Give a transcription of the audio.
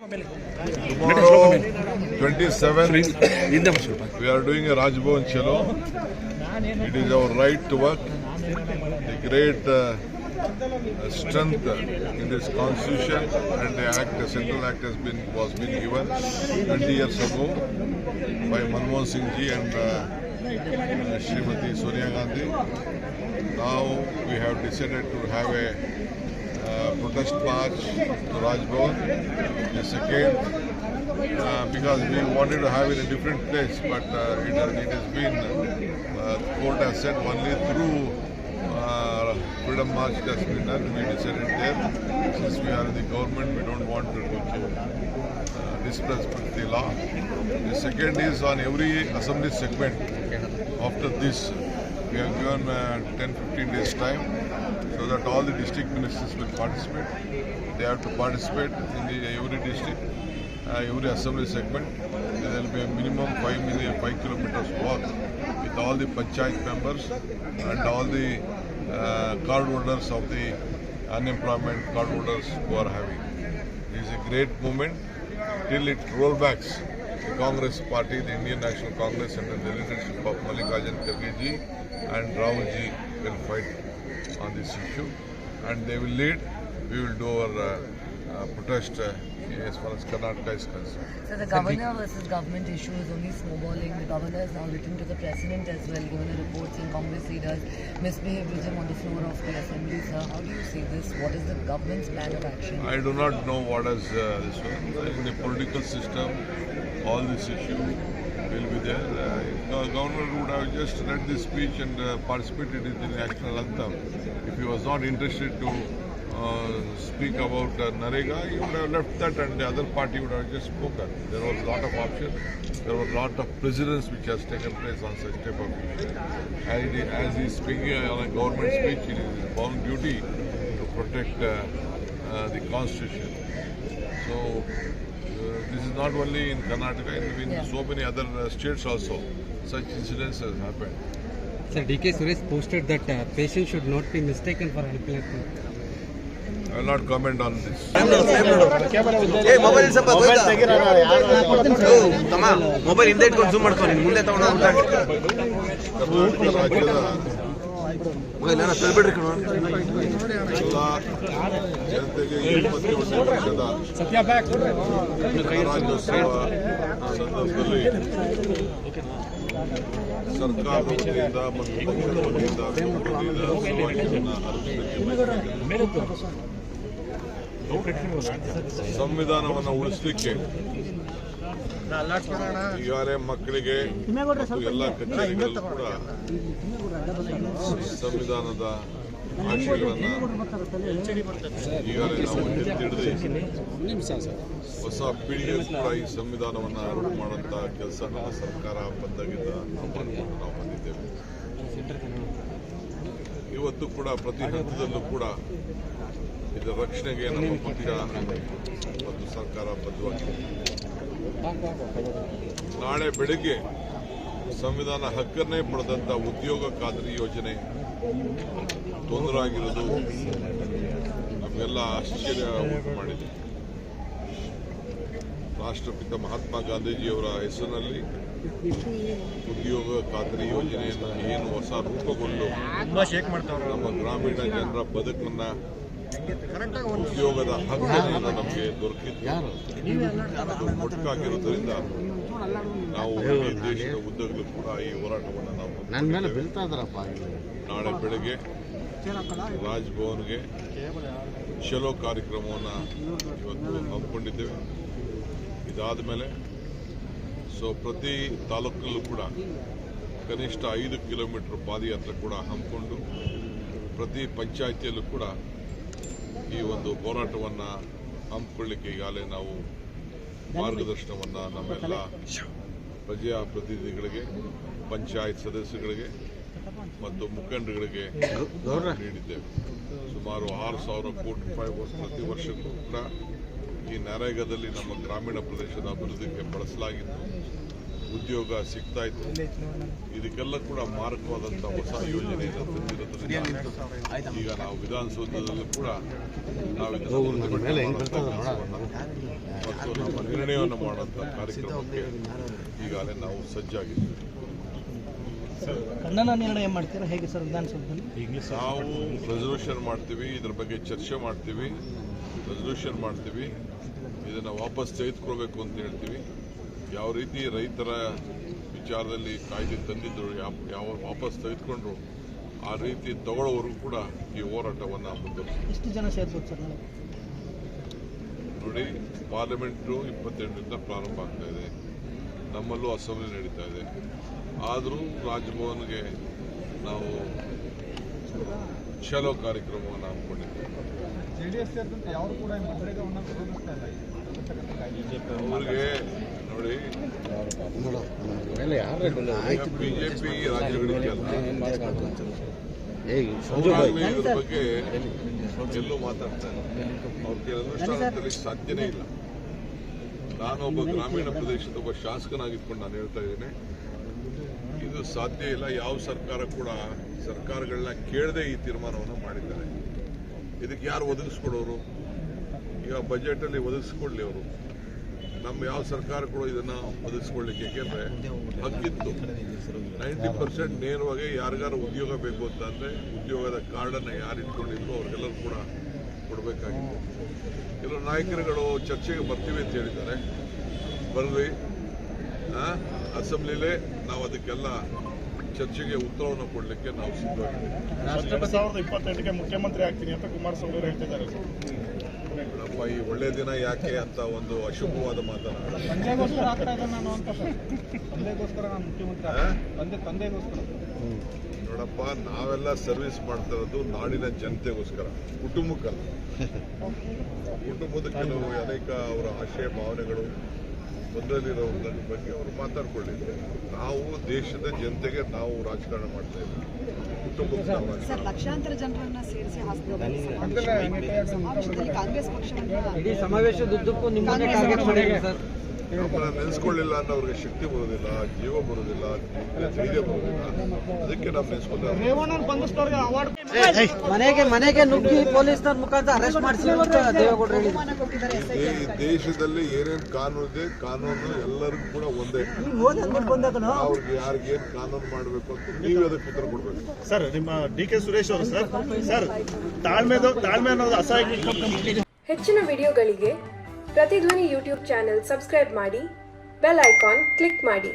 Tomorrow, 27th, we are doing a Rajbhavan Chalo. It is our right to work. The great strength in this constitution and the central act was been given 20 years ago by Manmohan Singh ji and Srimati Sonia Gandhi. Now we have decided to have a protest march to Rajbhavan. The second, because we wanted to have it in a different place, but it has been, court has said only through freedom march has been done. We decided there. Since we are in the government, we don't want to disrespect the law. The second is on every assembly segment. After this, we have given 10-15 days time so that all the district ministers will participate. They have to participate in every district, every assembly segment. There will be a minimum 5 kilometers walk with all the panchayat members and all the card holders of the unemployment card holders who are having. It is a great movement till it rollbacks. The Congress party, the Indian National Congress under the leadership of Mallikarjun Kharge ji and Rahul ji will fight on this issue and they will lead. We will do our protest as far as Karnataka is concerned. So the governor versus government issue is only snowballing. The governor has now written to the president as well, given a report saying Congress leaders misbehaved with him on the floor of the assembly. Sir, how do you see this? What is the government's plan of action? I do not know what is this one. In the political system, all this issue will be there. The governor would have just read this speech and participated in the national anthem. If he was not interested to speak about Narega, he would have left that and the other party would have just spoken. There was a lot of options. There were a lot of precedents which has taken place on such type of issue. As he is speaking on a government speech, it is his bound duty to protect the constitution. So this is not only in Karnataka, in so many other states also, such incidents has happened. Sir, D.K. Suresh posted that patients should not be mistaken for epileptic. I will not comment on this. Mobile ಹಿಂದೆ ಇಟ್ಕೊಂಡು zoom ಮಾಡ್ಕೊಂಡು ಮುಂದೆ ತಗೊಂಡು ಕರ್ನಾಟಕ ರಾಜ್ಯದ ಎಲ್ಲ ಜನತೆಗೆ 21ನೇ ವರ್ಷದ ಗಣರಾಜ್ಯೋತ್ಸವ ಸಂದರ್ಭದಲ್ಲಿ ಸರ್ಕಾರದ ವತಿಯಿಂದ ಮತ್ತು ಪಕ್ಷದ ವತಿಯಿಂದ ಶುಭಾಶಯವನ್ನು ಅರ್ಪಿಸಲಿಕ್ಕೆ ಸಂವಿಧಾನವನ್ನು ಉಳಿಸಲಿಕ್ಕೆ ಈಗಾಗಲೇ ಮಕ್ಕಳಿಗೆ ಮತ್ತು ಎಲ್ಲ ಕಚೇರಿಗಳಲ್ಲೂ ಕೂಡ ಸಂವಿಧಾನದ ಆಶಯಗಳನ್ನು ಈಗಾಗಲೇ ನಾವು ಎತ್ತಿಡಿದು ಹೊಸ ಪೀಳಿಗೆ ಕೂಡ ಈ ಸಂವಿಧಾನವನ್ನು ಅರಿವು ಮಾಡುವಂಥ ಕೆಲಸ ನಮ್ಮ ಸರ್ಕಾರ ಬಂದಾಗಿದ್ದ ನಾವು ಬಂದಿದ್ದೇವೆ. ಇವತ್ತು ಕೂಡ ಪ್ರತಿ ಹಂತದಲ್ಲೂ ಕೂಡ ಇದರ ರಕ್ಷಣೆಗೆ ನಮ್ಮ ಪಕ್ಷ ಮತ್ತು ಸರ್ಕಾರ ಬದ್ಧವಾಗಿದೆ. ನಾಳೆ ಬೆಳಗ್ಗೆ ಸಂವಿಧಾನ ಹಕ್ಕನ್ನೇ ಪಡೆದಂಥ ಉದ್ಯೋಗ ಖಾತ್ರಿ ಯೋಜನೆ ತೊಂದರೆ ಆಗಿರೋದು ನಮಗೆಲ್ಲ ಆಶ್ಚರ್ಯ ಉಂಟು ಮಾಡಿದೆ. ರಾಷ್ಟ್ರಪಿತ ಮಹಾತ್ಮ ಗಾಂಧೀಜಿಯವರ ಹೆಸರಿನಲ್ಲಿ ಉದ್ಯೋಗ ಖಾತ್ರಿ ಯೋಜನೆಯನ್ನು ಏನು ಹೊಸ ರೂಪುಗೊಂಡು ನಮ್ಮ ಗ್ರಾಮೀಣ ಜನರ ಬದುಕನ್ನು ಉದ್ಯೋಗದ ಹಕ್ಕನ್ನು ನಮಗೆ ದೊರಕಿತ್ತು. ಅದು ಮೊಟಕಾಗಿರೋದ್ರಿಂದ ನಾವು ಈ ದೇಶದ ಉದ್ದಗಲೂ ಕೂಡ ಈ ಹೋರಾಟವನ್ನು ನಾವು ನಾಳೆ ಬೆಳಗ್ಗೆ ರಾಜ್ಭವನ್ಗೆ ಚಲೋ ಕಾರ್ಯಕ್ರಮವನ್ನು ಇವತ್ತು ಹಮ್ಮಿಕೊಂಡಿದ್ದೇವೆ. ಇದಾದ ಮೇಲೆ ಪ್ರತಿ ತಾಲೂಕಿನಲ್ಲೂ ಕೂಡ ಕನಿಷ್ಠ 5 ಕಿಲೋಮೀಟರ್ ಪಾದಯಾತ್ರೆ ಕೂಡ ಹಮ್ಮಿಕೊಂಡು ಪ್ರತಿ ಪಂಚಾಯಿತಿಯಲ್ಲೂ ಕೂಡ ಈ ಒಂದು ಹೋರಾಟವನ್ನು ಹಮ್ಮಿಕೊಳ್ಳಿಕ್ಕೆ ಈಗಾಗಲೇ ನಾವು ಮಾರ್ಗದರ್ಶನವನ್ನು ನಮ್ಮೆಲ್ಲ ಪ್ರಜಾಪ್ರತಿನಿಧಿಗಳಿಗೆ, ಪಂಚಾಯತ್ ಸದಸ್ಯರಿಗೆ ಮತ್ತು ಮುಖಂಡರುಗಳಿಗೆ ನೀಡಿದ್ದೇವೆ. ಸುಮಾರು 6,000 ಕೋಟಿ ರೂಪಾಯಿ ಪ್ರತಿ ವರ್ಷಕ್ಕೂ ಕೂಡ ಈ ನರೇಗಾದಲ್ಲಿ ನಮ್ಮ ಗ್ರಾಮೀಣ ಪ್ರದೇಶದ ಅಭಿವೃದ್ಧಿಗೆ ಬಳಸಲಾಗಿತ್ತು. ಉದ್ಯೋಗ ಸಿಗ್ತಾ ಇತ್ತು. ಇದಕ್ಕೆಲ್ಲ ಕೂಡ ಮಾರಕವಾದಂಥ ಹೊಸ ಯೋಜನೆಯನ್ನು ತಂದಿರೋದ್ರಿಂದ ಈಗ ನಾವು ವಿಧಾನಸೌಧದಲ್ಲೂ ಕೂಡ ನಾವು ಇದನ್ನು ಪ್ರತಿಭಟನೆ ಮಾಡುವಂಥ ಕೆಲಸವನ್ನು ಮತ್ತು ನಮ್ಮ ನಿರ್ಣಯವನ್ನು ಮಾಡುವಂಥ ಕಾರ್ಯಕ್ರಮಕ್ಕೆ ಈಗಾಗಲೇ ನಾವು ಸಜ್ಜಾಗಿದ್ದೀವಿ. ಖಂಡನ ನಿರ್ಣಯ ಮಾಡ್ತೀರಾ ಹೇಗೆ ಸರ್ ವಿಧಾನಸೌಧದಲ್ಲಿ? ನಾವು ರೆಸಲ್ಯೂಷನ್ ಮಾಡ್ತೀವಿ, ಇದ್ರ ಬಗ್ಗೆ ಚರ್ಚೆ ಮಾಡ್ತೀವಿ, ರೆಸಲ್ಯೂಷನ್ ಮಾಡ್ತೀವಿ, ಇದನ್ನು ವಾಪಸ್ ತೆಗೆದುಕೊಳ್ಬೇಕು ಅಂತ ಹೇಳ್ತೀವಿ. ಯಾವ ರೀತಿ ರೈತರ ವಿಚಾರದಲ್ಲಿ ಕಾಯ್ದೆ ತಂದಿದ್ದರು, ಯಾವ ವಾಪಸ್ ತೆಗೆದುಕೊಂಡ್ರು ಆ ರೀತಿ ತಗೊಳ್ಳೋವರೆಗೂ ಕೂಡ ಈ ಹೋರಾಟವನ್ನು ಮುಂದುವರಿಸ್ತೀವಿ. ಎಷ್ಟು ಜನ ಸೇರ್ಬೋದು ಸರ್ ನಾಳೆ? ನೋಡಿ, ಪಾರ್ಲಿಮೆಂಟು 28ರಿಂದ ಪ್ರಾರಂಭ ಆಗ್ತಾ ಇದೆ, ನಮ್ಮಲ್ಲೂ ಅಸೆಂಬ್ಲಿ ನಡೀತಾ ಇದೆ. ಆದರೂ ರಾಜಭವನ್ಗೆ ನಾವು ಚಲೋ ಕಾರ್ಯಕ್ರಮವನ್ನು ಹಮ್ಮಿಕೊಂಡಿದ್ದೇವೆ. ಅವ್ರಿಗೆ ನೋಡಿ, ಬಿಜೆಪಿ ರಾಜ್ಯಗಳಿಗೆ ಇದ್ರ ಬಗ್ಗೆ ಎಲ್ಲೂ ಮಾತಾಡ್ತಾ ಇಲ್ಲ. ಅವ್ರಿಗೆ ಅನುಷ್ಠಾನದಲ್ಲಿ ಸಾಧ್ಯನೇ ಇಲ್ಲ. ನಾನೊಬ್ಬ ಗ್ರಾಮೀಣ ಪ್ರದೇಶದ ಒಬ್ಬ ಶಾಸಕನಾಗಿದ್ಕೊಂಡು ನಾನು ಹೇಳ್ತಾ ಇದ್ದೇನೆ, ಇದು ಸಾಧ್ಯ ಇಲ್ಲ. ಯಾವ ಸರ್ಕಾರ ಕೂಡ ಸರ್ಕಾರಗಳನ್ನ ಕೇಳದೆ ಈ ತೀರ್ಮಾನವನ್ನು ಮಾಡಿದ್ದಾರೆ. ಇದಕ್ಕೆ ಯಾರು ಒದಗಿಸ್ಕೊಡೋರು? ಈಗ ಬಜೆಟಲ್ಲಿ ಒದಗಿಸ್ಕೊಡ್ಲಿ ಅವರು. ನಮ್ಮ ಯಾವ ಸರ್ಕಾರ ಕೂಡ ಇದನ್ನು ಒದಗಿಸ್ಕೊಳ್ಳಿಕ್ಕೆ, ಏಕೆಂದರೆ ಹಕ್ಕಿತ್ತು 90% ನೇರವಾಗಿ ಯಾರಿಗಾರು ಉದ್ಯೋಗ ಬೇಕು ಅಂತ ಅಂದರೆ ಉದ್ಯೋಗದ ಕಾರ್ಡನ್ನು ಯಾರು ಇಟ್ಕೊಂಡಿದ್ರು ಅವ್ರಿಗೆಲ್ಲರೂ ಕೂಡ ಕೊಡಬೇಕಾಗಿತ್ತು. ಕೆಲವು ನಾಯಕರುಗಳು ಚರ್ಚೆಗೆ ಬರ್ತೀವಿ ಅಂತ ಹೇಳಿದ್ದಾರೆ, ಬರ್ರಿ, ಅಸೆಂಬ್ಲಿಲೇ ನಾವು ಅದಕ್ಕೆಲ್ಲ ಚರ್ಚೆಗೆ ಉತ್ತರವನ್ನು ಕೊಡಲಿಕ್ಕೆ ನಾವು ಸಿದ್ಧವಾಗಿದ್ದೀವಿ. 2028ಕ್ಕೆ ಮುಖ್ಯಮಂತ್ರಿ ಆಗ್ತೀನಿ ಅಂತ ಕುಮಾರಸ್ವಾಮಿ ಅವರು ಹೇಳ್ತಿದ್ದಾರೆ. ನೋಡಪ್ಪ, ಈ ಒಳ್ಳೆ ದಿನ ಯಾಕೆ ಅಂತ ಒಂದು ಅಶುಭವಾದ ಮಾತನ್ನ ತಂದೆಗೋಸ್ಕರ ಆಗ್ತಾ ಇದ್ದೆ ನಾನು ಅಂತ ಸರ್. ತಂದೆಗೋಸ್ಕರ ನಾನು ಮುಖ್ಯಮಂತ್ರಿ ತಂದೆಗೋಸ್ಕರ. ನೋಡಪ್ಪ, ನಾವೆಲ್ಲ ಸರ್ವಿಸ್ ಮಾಡ್ತಾ ಇರೋದು ನಾಡಿನ ಜನತೆಗೋಸ್ಕರ, ಕುಟುಂಬಕ್ಕಲ್ಲ. ಕುಟುಂಬದ ಕೆಲವು ಅನೇಕ ಅವರ ಆಶಯ ಭಾವನೆಗಳು ಮೊದಲಿರೋ ಬಗ್ಗೆ ಅವರು ಮಾತಾಡ್ಕೊಳ್ಳಿದ್ರು. ನಾವು ದೇಶದ ಜನತೆಗೆ ನಾವು ರಾಜಕಾರಣ ಮಾಡ್ತಾ ಇದ್ದೀವಿ, ಕುಟುಂಬಕ್ಕೆ ನಾವು ರಾಜಕಾರಣ. ಲಕ್ಷಾಂತರ ಜನರನ್ನ ಸೇರಿಸಿ ಸಮಾವೇಶದಲ್ಲಿ ಕಾಂಗ್ರೆಸ್ ಪಕ್ಷವನ್ನು ಇಡೀ ಸಮಾವೇಶದುದ್ದಕ್ಕೂ ನಿಮ್ಮನ್ನೇ ಟಾರ್ಗೆಟ್ ಮಾಡಿದ್ರು ಸರ್. ನಮ್ಮನ್ನ ನೆನೆಸ್ಕೊಳ್ಳಿಲ್ಲ ಅಂದ್ರೆ ಅವ್ರಿಗೆ ಶಕ್ತಿ ಬರೋದಿಲ್ಲ, ಜೀವ ಬರೋದಿಲ್ಲ, ಧೈರ್ಯ ಬರೋದಿಲ್ಲ. ಅದಕ್ಕೆ ನಾವು ನೆನೆಸ್ಕೊಳ್ತಾರೆ. ಮನೆಗೆ ನುಗ್ಗಿ ಪೊಲೀಸರ ಮುಖಾಂತರ ಅರೆಸ್ಟ್ ಮಾಡಿಸಿ ದೇವೇಗೌಡರು ಹೇಳಿದ್ರು. ಈ ದೇಶದಲ್ಲಿ ಏನೇನು ಕಾನೂನು ಇದೆ, ಕಾನೂನು ಎಲ್ಲರಿಗೂ ಕೂಡ ಒಂದೇ. ಅವ್ರಿಗೆ ಯಾರಿಗೆ ಏನ್ ಕಾನೂನು ಮಾಡಬೇಕು ಅಂತ ನೀವು ಅದಕ್ಕೆ ಉತ್ತರ ಕೊಡ್ಬೇಕು. ಸರ್, ನಿಮ್ಮ ಡಿ ಕೆ ಸುರೇಶ್ ಅವರು ಸರ್ ತಾಳ್ಮೆ ಅನ್ನೋದು ಅಸಹ್ಯ. ಹೆಚ್ಚಿನ ವಿಡಿಯೋಗಳಿಗೆ ಪ್ರತಿಧ್ವನಿ ಯೂಟ್ಯೂಬ್ ಚಾನೆಲ್ ಸಬ್ಸ್ಕ್ರೈಬ್ ಮಾಡಿ, ಬೆಲ್ ಐಕಾನ್ ಕ್ಲಿಕ್ ಮಾಡಿ.